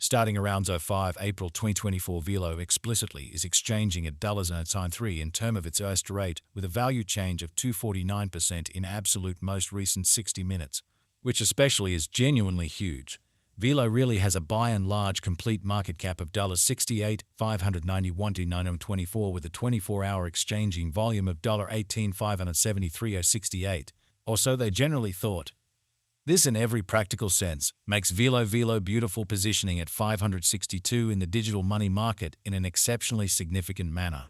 Starting around 05 April 2024, Velo explicitly is exchanging at $0.3 in term of its first rate with a value change of 249% in absolute most recent 60 minutes, which especially is genuinely huge. Velo really has a by and large complete market cap of $68,591,924 with a 24-hour exchanging volume of $18,573,068, or so they generally thought. This in every practical sense makes Velo beautiful positioning at 562 in the digital money market in an exceptionally significant manner.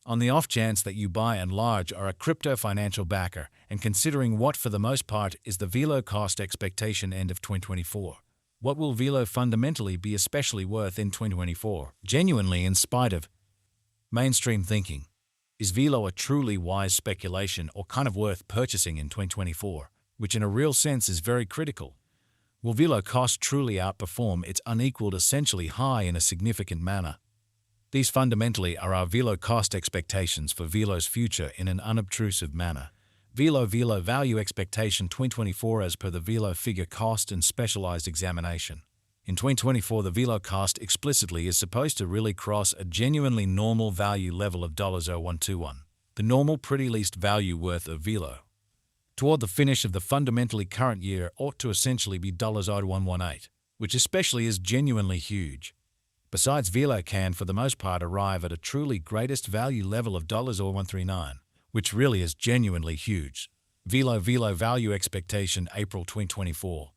On the off chance that you by and large are a crypto financial backer and considering what for the most part is the Velo cost expectation end of 2024, what will Velo fundamentally be especially worth in 2024? Genuinely, in spite of mainstream thinking, is Velo a truly wise speculation or kind of worth purchasing in 2024, which in a real sense is very critical? Will Velo cost truly outperform its unequaled essentially high in a significant manner? These fundamentally are our Velo cost expectations for Velo's future in an unobtrusive manner. Velo value expectation 2024 as per the Velo figure cost and specialized examination. In 2024, the Velo cost explicitly is supposed to really cross a genuinely normal value level of $0.0121, the normal pretty least value worth of Velo. Toward the finish of the fundamentally current year ought to essentially be $0.118, which especially is genuinely huge. Besides, Velo can for the most part arrive at a truly greatest value level of $0.139. Which really is genuinely huge. Velo value expectation April 2024.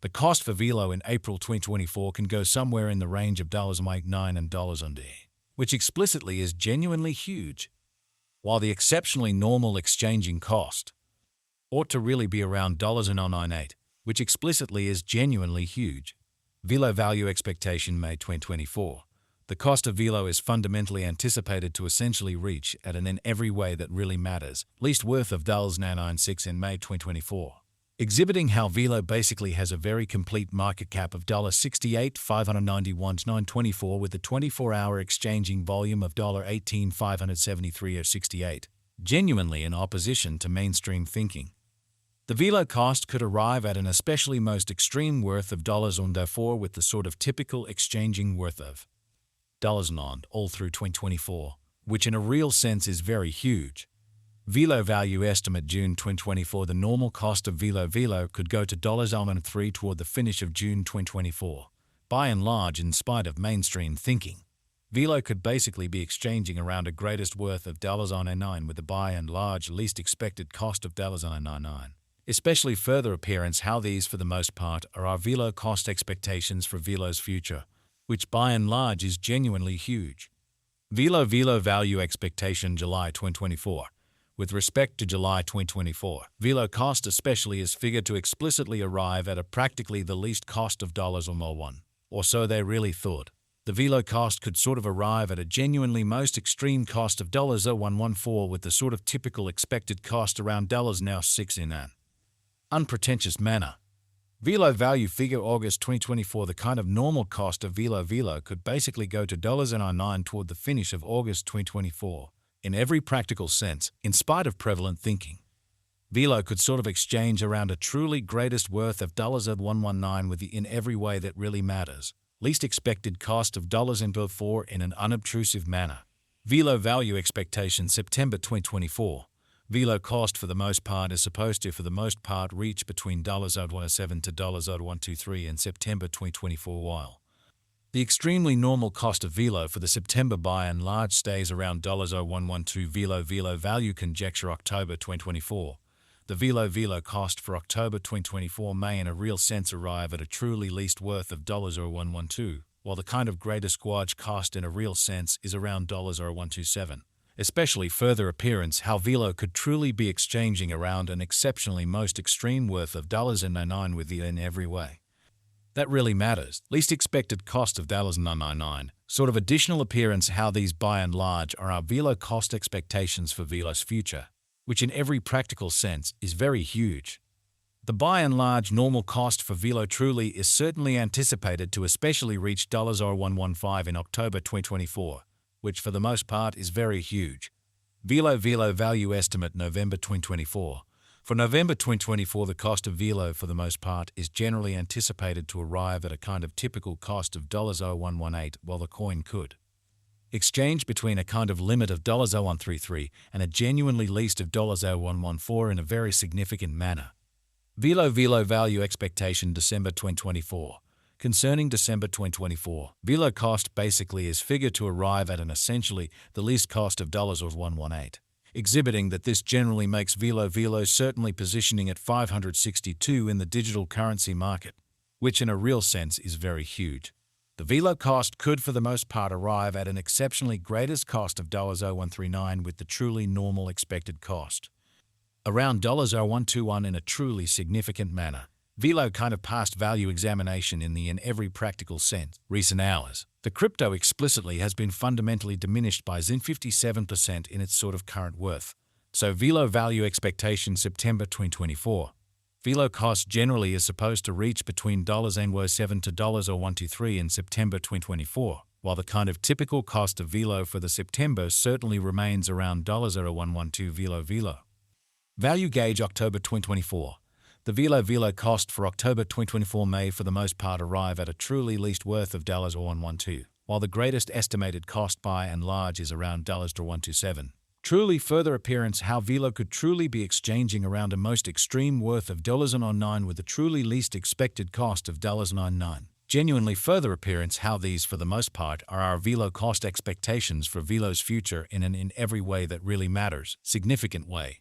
The cost for Velo in April 2024 can go somewhere in the range of $0.89 and $0.1, which explicitly is genuinely huge, while the exceptionally normal exchanging cost ought to really be around $0.098, which explicitly is genuinely huge. Velo value expectation May 2024. The cost of Velo is fundamentally anticipated to essentially reach at an in every way that really matters, least worth of $0.996 in May 2024, exhibiting how Velo basically has a very complete market cap of $68,591,924 with a 24-hour exchanging volume of $18,573,068, genuinely in opposition to mainstream thinking. The Velo cost could arrive at an especially most extreme worth of $0.104 with the sort of typical exchanging worth of $0.9 all through 2024, which in a real sense is very huge. Velo value estimate June 2024. The normal cost of Velo could go to $0.3 toward the finish of June 2024. By and large, in spite of mainstream thinking, Velo could basically be exchanging around a greatest worth of $0.09 with a by and large least expected cost of $0.99. Especially further appearance how these for the most part are our Velo cost expectations for Velo's future, which by and large is genuinely huge. Velo value expectation July 2024. With respect to July 2024, Velo cost especially is figured to explicitly arrive at a practically the least cost of $0.01, or so they really thought. The Velo cost could sort of arrive at a genuinely most extreme cost of $0.0114 with the sort of typical expected cost around $0.06 in an unpretentious manner. Velo value figure August 2024. The kind of normal cost of Velo could basically go to $0.99 toward the finish of August 2024. In every practical sense, in spite of prevalent thinking, Velo could sort of exchange around a truly greatest worth of $0.119 with the in every way that really matters, least expected cost of $0.04 in an unobtrusive manner. Velo value expectation September 2024. Velo cost for the most part is supposed to for the most part reach between $0.107 to $0.123 in September 2024, while the extremely normal cost of Velo for the September by and large stays around $0.0112. Velo value conjecture October 2024. The Velo cost for October 2024 may in a real sense arrive at a truly least worth of $0.0112, while the kind of greatest squadge cost in a real sense is around $0.0127. Especially further appearance how Velo could truly be exchanging around an exceptionally most extreme worth of $0.99 with the in every way that really matters, least expected cost of $0.999, sort of additional appearance how these by and large are our Velo cost expectations for Velo's future, which in every practical sense is very huge. The by and large normal cost for Velo truly is certainly anticipated to especially reach $0.115 in October 2024, which for the most part is very huge. Velo value estimate November 2024. For November 2024, the cost of Velo, for the most part, is generally anticipated to arrive at a kind of typical cost of $0.0118, while the coin could exchange between a kind of limit of $0.0133 and a genuinely least of $0.0114 in a very significant manner. Velo value expectation December 2024. Concerning December 2024, Velo cost basically is figured to arrive at an essentially the least cost of $0.0118. Exhibiting that this generally makes Velo certainly positioning at 562 in the digital currency market, which in a real sense is very huge. The Velo cost could for the most part arrive at an exceptionally greatest cost of $0.0139 with the truly normal expected cost around $0.0121 in a truly significant manner. Velo kind of passed value examination in every practical sense. Recent hours. The crypto explicitly has been fundamentally diminished by 57% in its sort of current worth. So Velo value expectation September 2024. Velo cost generally is supposed to reach between $0.07 to $0.0123 in September 2024, while the kind of typical cost of Velo for the September certainly remains around $0.0112 Velo. Value gauge October 2024. The Velo cost for October 2024 may for the most part arrive at a truly least worth of $0.0112, while the greatest estimated cost by and large is around $0.0127. Truly further appearance how Velo could truly be exchanging around a most extreme worth of $0.09 with a truly least expected cost of $0.99. Genuinely further appearance how these for the most part are our Velo cost expectations for Velo's future in every way that really matters, significant way.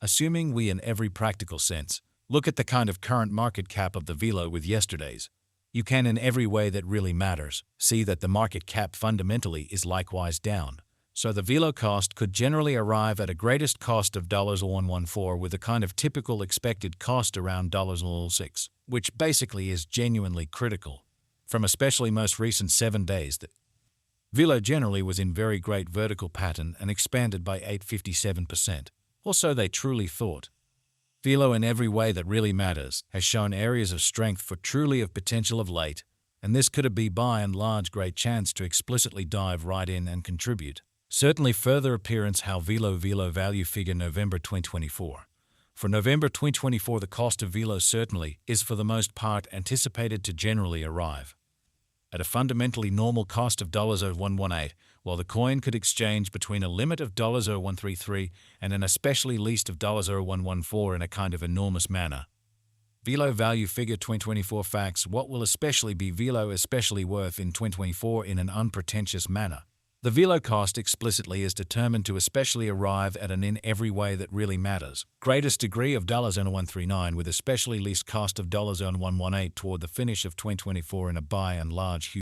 Assuming we in every practical sense look at the kind of current market cap of the Velo with yesterday's, you can in every way that really matters see that the market cap fundamentally is likewise down. So the Velo cost could generally arrive at a greatest cost of $0.0114 with a kind of typical expected cost around $0.06, which basically is genuinely critical. From especially most recent 7 days that Velo generally was in very great vertical pattern and expanded by 857%. Or so they truly thought. Velo in every way that really matters has shown areas of strength for truly of potential of late, and this could be by and large great chance to explicitly dive right in and contribute. Certainly further appearance how Velo value figure November 2024. For November 2024 the cost of Velo certainly is for the most part anticipated to generally arrive at a fundamentally normal cost of $0.0118, while the coin could exchange between a limit of $0.0133 and an especially least of $0.0114 in a kind of enormous manner. Velo value figure 2024 facts. What will especially be Velo especially worth in 2024 in an unpretentious manner? The Velo cost explicitly is determined to especially arrive at an in every way that really matters greatest degree of $0.0139 with especially least cost of $0.0118 toward the finish of 2024 in a by and large huge